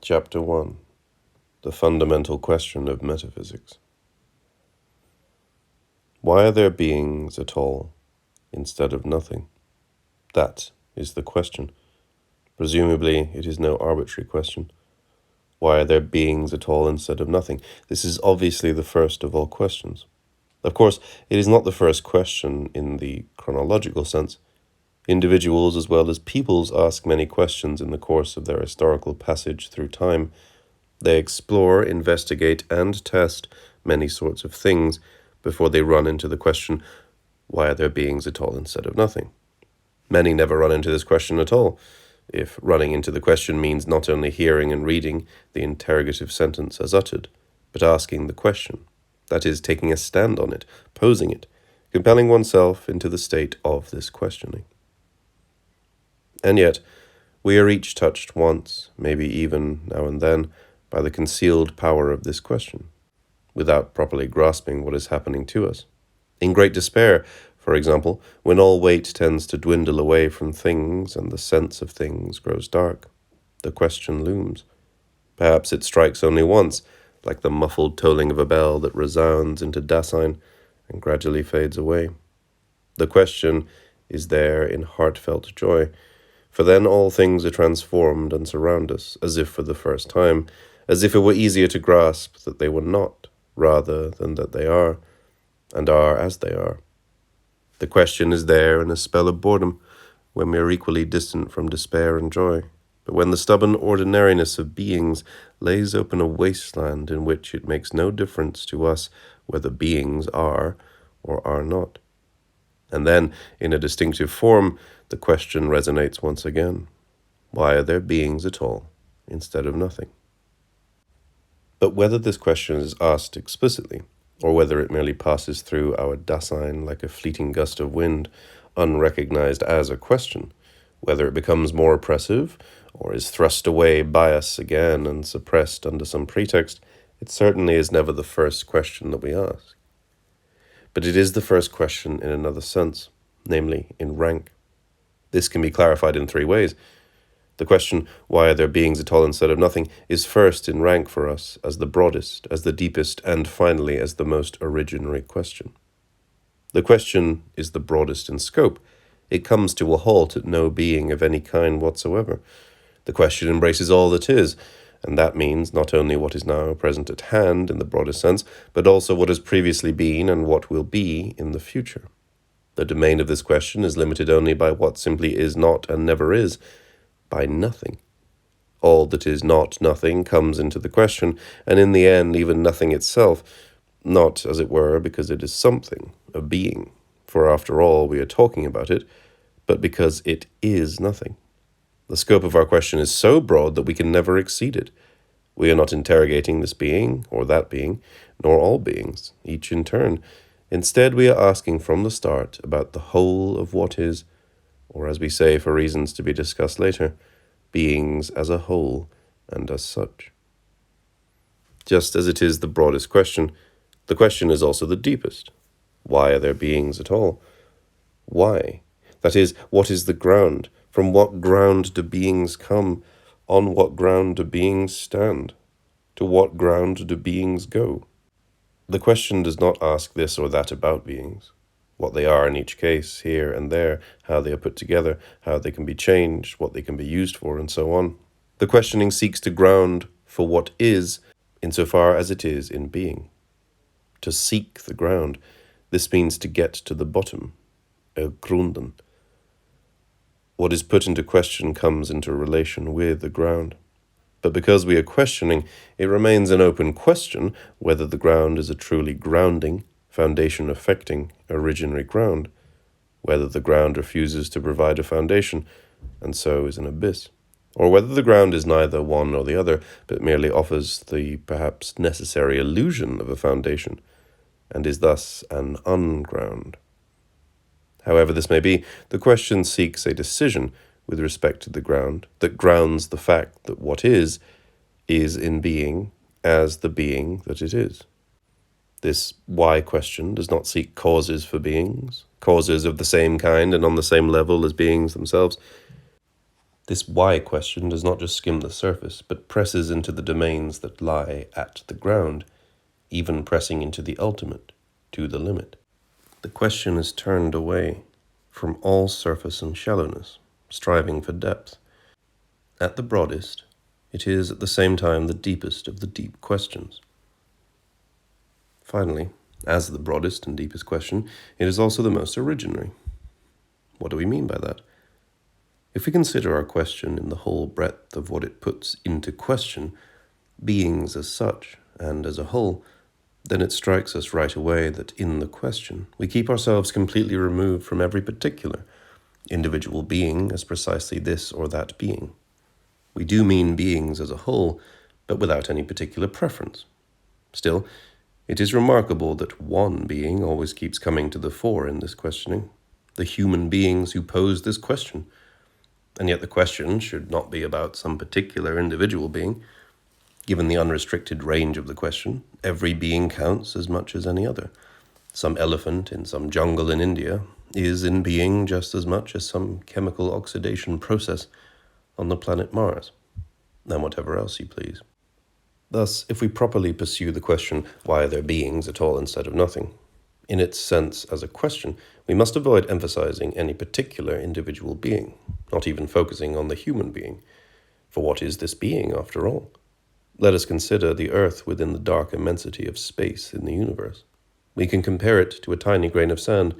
Chapter 1. The Fundamental Question of Metaphysics. Why are there beings at all instead of nothing? That is the question. Presumably, it is no arbitrary question. Why are there beings at all instead of nothing? This is obviously the first of all questions. Of course, it is not the first question in the chronological sense. Individuals as well as peoples ask many questions in the course of their historical passage through time. They explore, investigate, and test many sorts of things before they run into the question, why are there beings at all instead of nothing? Many never run into this question at all, if running into the question means not only hearing and reading the interrogative sentence as uttered, but asking the question, that is, taking a stand on it, posing it, compelling oneself into the state of this questioning. And yet, we are each touched once, maybe even now and then, by the concealed power of this question, without properly grasping what is happening to us. In great despair, for example, when all weight tends to dwindle away from things and the sense of things grows dark, the question looms. Perhaps it strikes only once, like the muffled tolling of a bell that resounds into Dasein and gradually fades away. The question is there in heartfelt joy, for then all things are transformed and surround us, as if for the first time, as if it were easier to grasp that they were not, rather than that they are, and are as they are. The question is there in a spell of boredom, when we are equally distant from despair and joy, but when the stubborn ordinariness of beings lays open a wasteland in which it makes no difference to us whether beings are or are not. And then, in a distinctive form, the question resonates once again. Why are there beings at all instead of nothing? But whether this question is asked explicitly, or whether it merely passes through our Dasein like a fleeting gust of wind, unrecognized as a question, whether it becomes more oppressive, or is thrust away by us again and suppressed under some pretext, it certainly is never the first question that we ask. But it is the first question in another sense, namely in rank. This can be clarified in three ways. The question, why are there beings at all instead of nothing, is first in rank for us as the broadest, as the deepest, and finally as the most originary question. The question is the broadest in scope. It comes to a halt at no being of any kind whatsoever. The question embraces all that is, and that means not only what is now present at hand in the broadest sense, but also what has previously been and what will be in the future. The domain of this question is limited only by what simply is not and never is, by nothing. All that is not nothing comes into the question, and in the end even nothing itself, not, as it were, because it is something, a being, for after all we are talking about it, but because it is nothing. The scope of our question is so broad that we can never exceed it. We are not interrogating this being or that being, nor all beings, each in turn. Instead, we are asking from the start about the whole of what is, or as we say for reasons to be discussed later, beings as a whole and as such. Just as it is the broadest question, the question is also the deepest. Why are there beings at all? Why? That is, what is the ground? From what ground do beings come? On what ground do beings stand? To what ground do beings go? The question does not ask this or that about beings, what they are in each case, here and there, how they are put together, how they can be changed, what they can be used for, and so on. The questioning seeks to ground for what is, insofar as it is in being. To seek the ground, this means to get to the bottom, ergrunden. What is put into question comes into relation with the ground. But because we are questioning, it remains an open question whether the ground is a truly grounding, foundation-affecting, originary ground, whether the ground refuses to provide a foundation, and so is an abyss, or whether the ground is neither one nor the other, but merely offers the perhaps necessary illusion of a foundation, and is thus an unground. However this may be, the question seeks a decision with respect to the ground that grounds the fact that what is in being as the being that it is. This why question does not seek causes for beings, causes of the same kind and on the same level as beings themselves. This why question does not just skim the surface, but presses into the domains that lie at the ground, even pressing into the ultimate, to the limit. The question is turned away from all surface and shallowness, striving for depth. At the broadest, it is at the same time the deepest of the deep questions. Finally, as the broadest and deepest question, it is also the most originary. What do we mean by that? If we consider our question in the whole breadth of what it puts into question, beings as such and as a whole, then it strikes us right away that in the question we keep ourselves completely removed from every particular individual being as precisely this or that being. We do mean beings as a whole, but without any particular preference. Still, it is remarkable that one being always keeps coming to the fore in this questioning, the human beings who pose this question. And yet the question should not be about some particular individual being. Given the unrestricted range of the question, every being counts as much as any other. Some elephant in some jungle in India is in being just as much as some chemical oxidation process on the planet Mars, and whatever else you please. Thus, if we properly pursue the question, why are there beings at all instead of nothing, in its sense as a question, we must avoid emphasizing any particular individual being, not even focusing on the human being. For what is this being, after all? Let us consider the Earth within the dark immensity of space in the universe. We can compare it to a tiny grain of sand.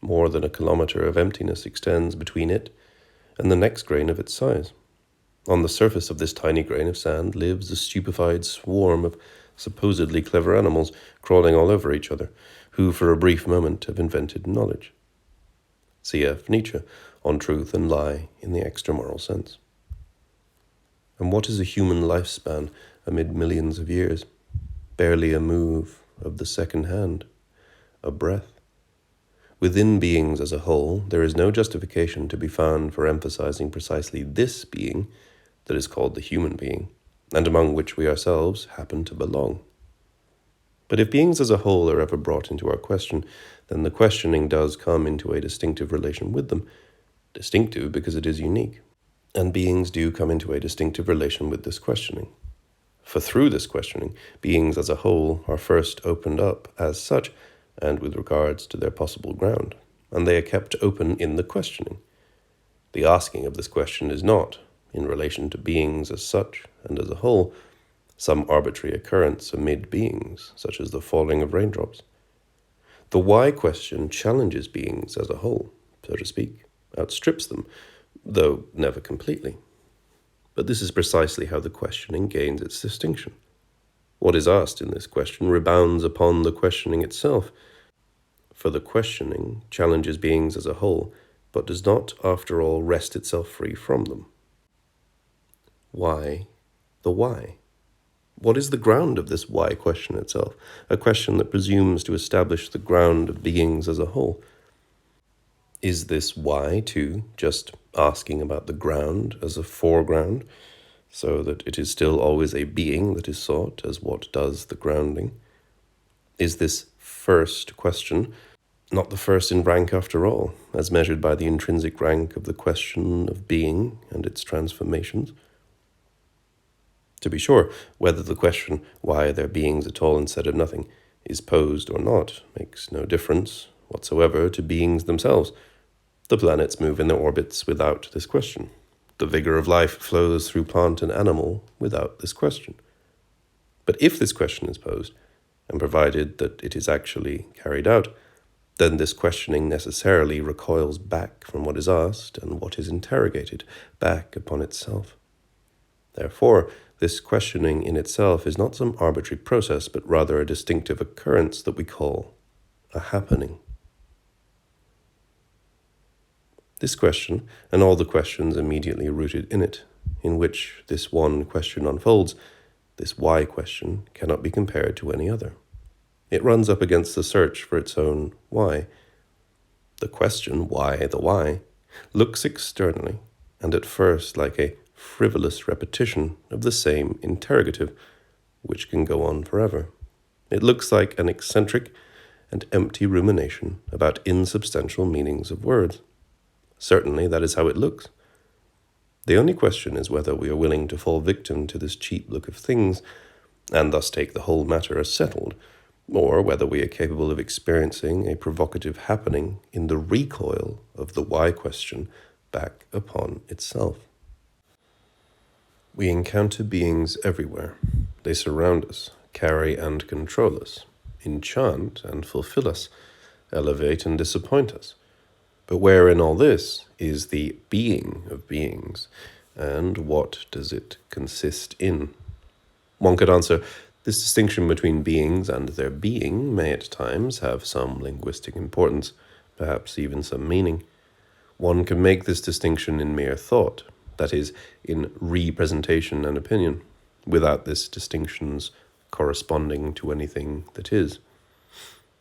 More than a kilometer of emptiness extends between it and the next grain of its size. On the surface of this tiny grain of sand lives a stupefied swarm of supposedly clever animals crawling all over each other, who for a brief moment have invented knowledge. C.F. Nietzsche, on truth and lie in the extramoral sense. And what is a human lifespan amid millions of years? Barely a move of the second hand, a breath. Within beings as a whole, there is no justification to be found for emphasizing precisely this being that is called the human being, and among which we ourselves happen to belong. But if beings as a whole are ever brought into our question, then the questioning does come into a distinctive relation with them, distinctive because it is unique. And beings do come into a distinctive relation with this questioning. For through this questioning, beings as a whole are first opened up as such, and with regards to their possible ground, and they are kept open in the questioning. The asking of this question is not, in relation to beings as such and as a whole, some arbitrary occurrence amid beings, such as the falling of raindrops. The why question challenges beings as a whole, so to speak, outstrips them, though never completely. But this is precisely how the questioning gains its distinction. What is asked in this question rebounds upon the questioning itself, for the questioning challenges beings as a whole, but does not, after all, wrest itself free from them. Why the why? What is the ground of this why question itself, a question that presumes to establish the ground of beings as a whole? Is this why, too, just asking about the ground as a foreground, so that it is still always a being that is sought as what does the grounding? Is this first question not the first in rank after all, as measured by the intrinsic rank of the question of being and its transformations? To be sure, whether the question, why are there beings at all instead of nothing, is posed or not, makes no difference whatsoever to beings themselves. The planets move in their orbits without this question. The vigor of life flows through plant and animal without this question. But if this question is posed, and provided that it is actually carried out, then this questioning necessarily recoils back from what is asked and what is interrogated, back upon itself. Therefore, this questioning in itself is not some arbitrary process, but rather a distinctive occurrence that we call a happening. This question, and all the questions immediately rooted in it, in which this one question unfolds, this why question, cannot be compared to any other. It runs up against the search for its own why. The question, why the why, looks externally, and at first like a frivolous repetition of the same interrogative, which can go on forever. It looks like an eccentric and empty rumination about insubstantial meanings of words. Certainly that is how it looks. The only question is whether we are willing to fall victim to this cheap look of things, and thus take the whole matter as settled, or whether we are capable of experiencing a provocative happening in the recoil of the why question back upon itself. We encounter beings everywhere. They surround us, carry and control us, enchant and fulfill us, elevate and disappoint us. But where in all this is the being of beings, and what does it consist in? One could answer, this distinction between beings and their being may at times have some linguistic importance, perhaps even some meaning. One can make this distinction in mere thought, that is, in representation and opinion, without this distinction's corresponding to anything that is.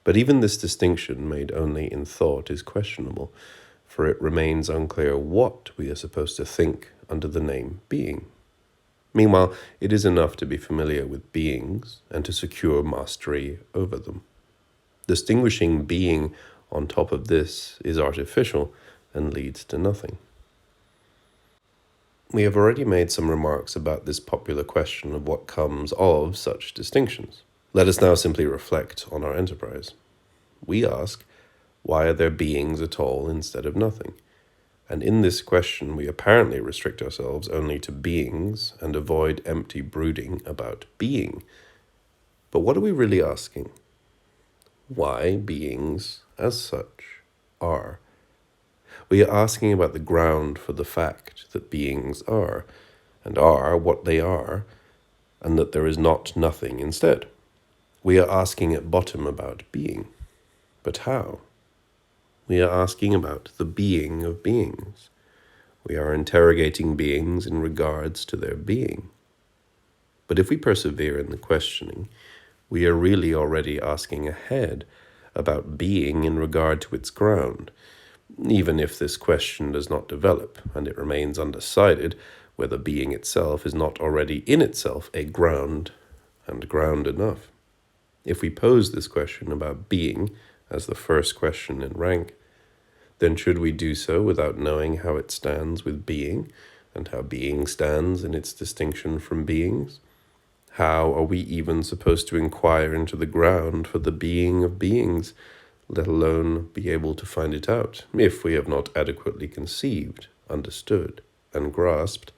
But even this distinction made only in thought is questionable, for it remains unclear what we are supposed to think under the name being. Meanwhile, it is enough to be familiar with beings and to secure mastery over them. Distinguishing being on top of this is artificial and leads to nothing. We have already made some remarks about this popular question of what comes of such distinctions. Let us now simply reflect on our enterprise. We ask, why are there beings at all instead of nothing? And in this question we apparently restrict ourselves only to beings and avoid empty brooding about being. But what are we really asking? Why beings, as such, are? We are asking about the ground for the fact that beings are, and are what they are, and that there is not nothing instead. We are asking at bottom about being. But how? We are asking about the being of beings. We are interrogating beings in regards to their being. But if we persevere in the questioning, we are really already asking ahead about being in regard to its ground, even if this question does not develop, and it remains undecided whether being itself is not already in itself a ground, and ground enough. If we pose this question about being as the first question in rank, then should we do so without knowing how it stands with being, and how being stands in its distinction from beings? How are we even supposed to inquire into the ground for the being of beings, let alone be able to find it out, if we have not adequately conceived, understood, and grasped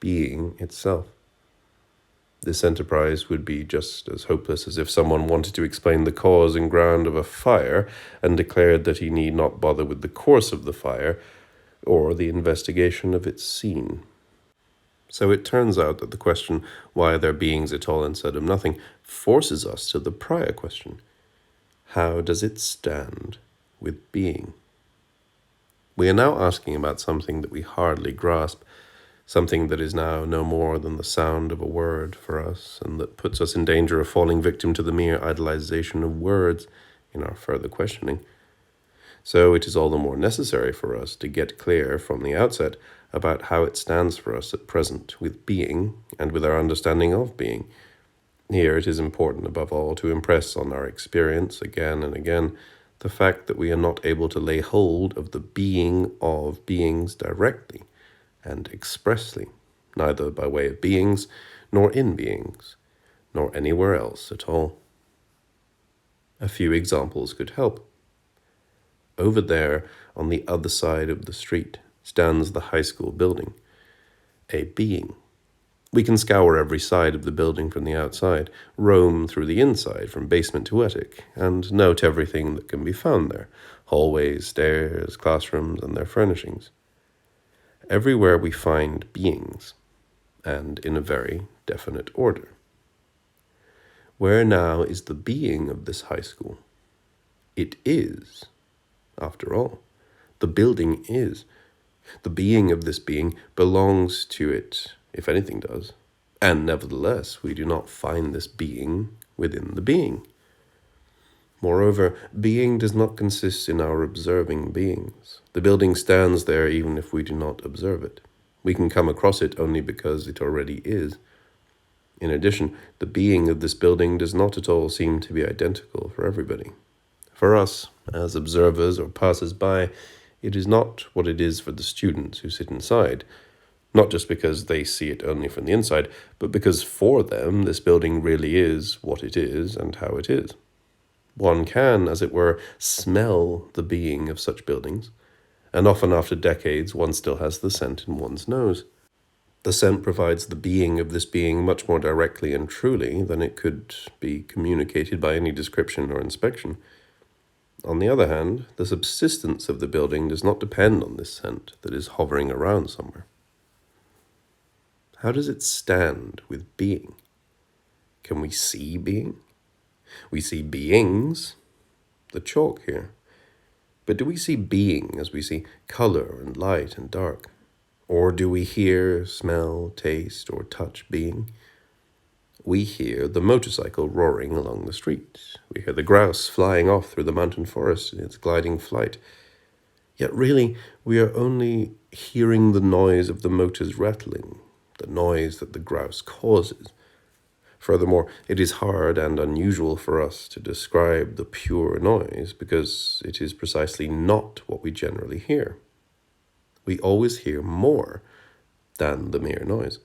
being itself? This enterprise would be just as hopeless as if someone wanted to explain the cause and ground of a fire and declared that he need not bother with the course of the fire or the investigation of its scene. So it turns out that the question, why are there beings at all instead of nothing, forces us to the prior question. How does it stand with being? We are now asking about something that we hardly grasp, something that is now no more than the sound of a word for us, and that puts us in danger of falling victim to the mere idolization of words in our further questioning. So it is all the more necessary for us to get clear from the outset about how it stands for us at present with being and with our understanding of being. Here it is important above all to impress on our experience again and again the fact that we are not able to lay hold of the being of beings directly and expressly, neither by way of beings, nor in beings, nor anywhere else at all. A few examples could help. Over there, on the other side of the street, stands the high school building, a being. We can scour every side of the building from the outside, roam through the inside from basement to attic, and note everything that can be found there, hallways, stairs, classrooms, and their furnishings. Everywhere we find beings, and in a very definite order. Where now is the being of this high school? It is, after all. The building is. The being of this being belongs to it, if anything does. And nevertheless, we do not find this being within the being. Moreover, being does not consist in our observing beings. The building stands there even if we do not observe it. We can come across it only because it already is. In addition, the being of this building does not at all seem to be identical for everybody. For us, as observers or passers-by, it is not what it is for the students who sit inside, Not just because they see it only from the inside, but because for them this building really is what it is and how it is. One can, as it were, smell the being of such buildings, and often after decades one still has the scent in one's nose. The scent provides the being of this being much more directly and truly than it could be communicated by any description or inspection. On the other hand, the subsistence of the building does not depend on this scent that is hovering around somewhere. How does it stand with being? Can we see being? We see beings, the chalk here. But do we see being as we see color and light and dark? Or do we hear, smell, taste, or touch being? We hear the motorcycle roaring along the street. We hear the grouse flying off through the mountain forest in its gliding flight. Yet really, we are only hearing the noise of the motor's rattling, the noise that the grouse causes. Furthermore, it is hard and unusual for us to describe the pure noise because it is precisely not what we generally hear. We always hear more than the mere noise.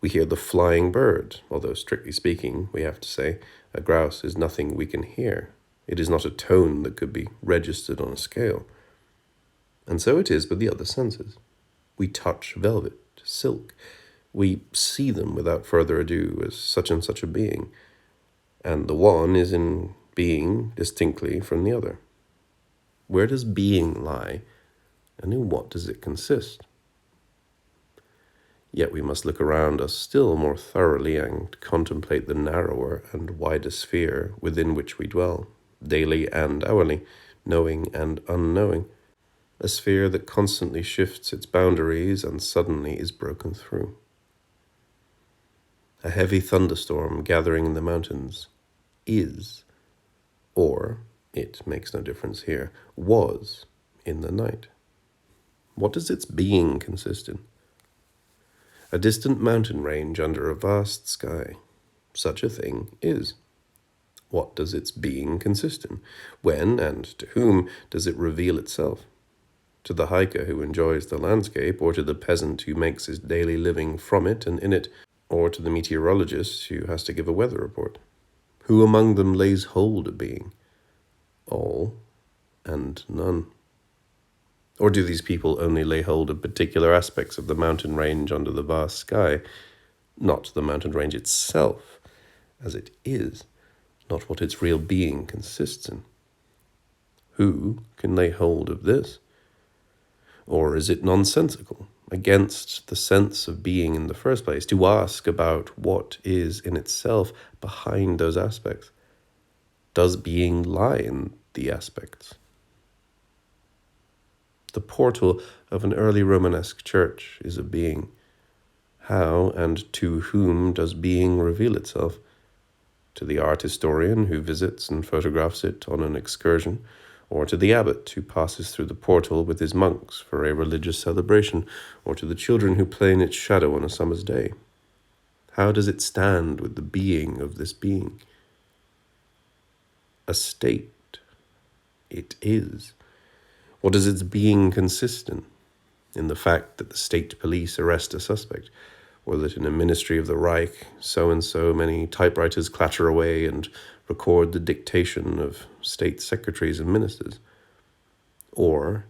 We hear the flying bird, although strictly speaking, we have to say, a grouse is nothing we can hear. It is not a tone that could be registered on a scale. And so it is with the other senses. We touch velvet, silk. We see them without further ado as such and such a being. And the one is in being distinctly from the other. Where does being lie, and in what does it consist? Yet we must look around us still more thoroughly and contemplate the narrower and wider sphere within which we dwell, daily and hourly, knowing and unknowing, a sphere that constantly shifts its boundaries and suddenly is broken through. A heavy thunderstorm gathering in the mountains is, or, it makes no difference here, was in the night. What does its being consist in? A distant mountain range under a vast sky. Such a thing is. What does its being consist in? When and to whom does it reveal itself? To the hiker who enjoys the landscape, or to the peasant who makes his daily living from it and in it, or to the meteorologist who has to give a weather report? Who among them lays hold of being? All and none. Or do these people only lay hold of particular aspects of the mountain range under the vast sky, not the mountain range itself, as it is, not what its real being consists in? Who can lay hold of this? Or is it nonsensical, against the sense of being in the first place, to ask about what is in itself behind those aspects? Does being lie in the aspects? The portal of an early Romanesque church is a being. How and to whom does being reveal itself? To the art historian who visits and photographs it on an excursion, or to the abbot who passes through the portal with his monks for a religious celebration, or to the children who play in its shadow on a summer's day? How does it stand with the being of this being? A state. It is. What does its being consist in? In the fact that the state police arrest a suspect, or that in a ministry of the Reich, so many typewriters clatter away and record the dictation of state secretaries and ministers? Or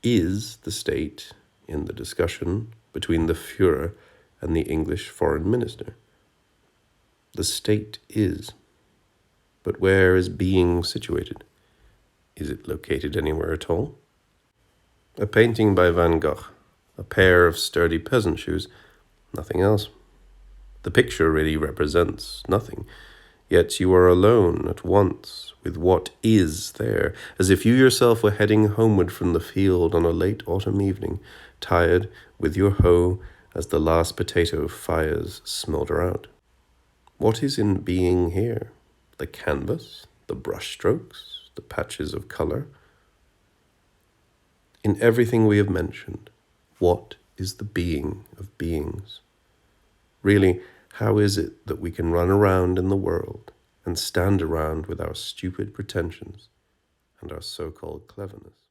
is the state in the discussion between the Führer and the English foreign minister? The state is. But where is being situated? Is it located anywhere at all? A painting by Van Gogh, a pair of sturdy peasant shoes, nothing else. The picture really represents nothing, yet you are alone at once with what is there, as if you yourself were heading homeward from the field on a late autumn evening, tired with your hoe as the last potato fires smolder out. What is in being here? The canvas, the brushstrokes, the patches of color? In everything we have mentioned, what is the being of beings? Really, how is it that we can run around in the world and stand around with our stupid pretensions and our so-called cleverness?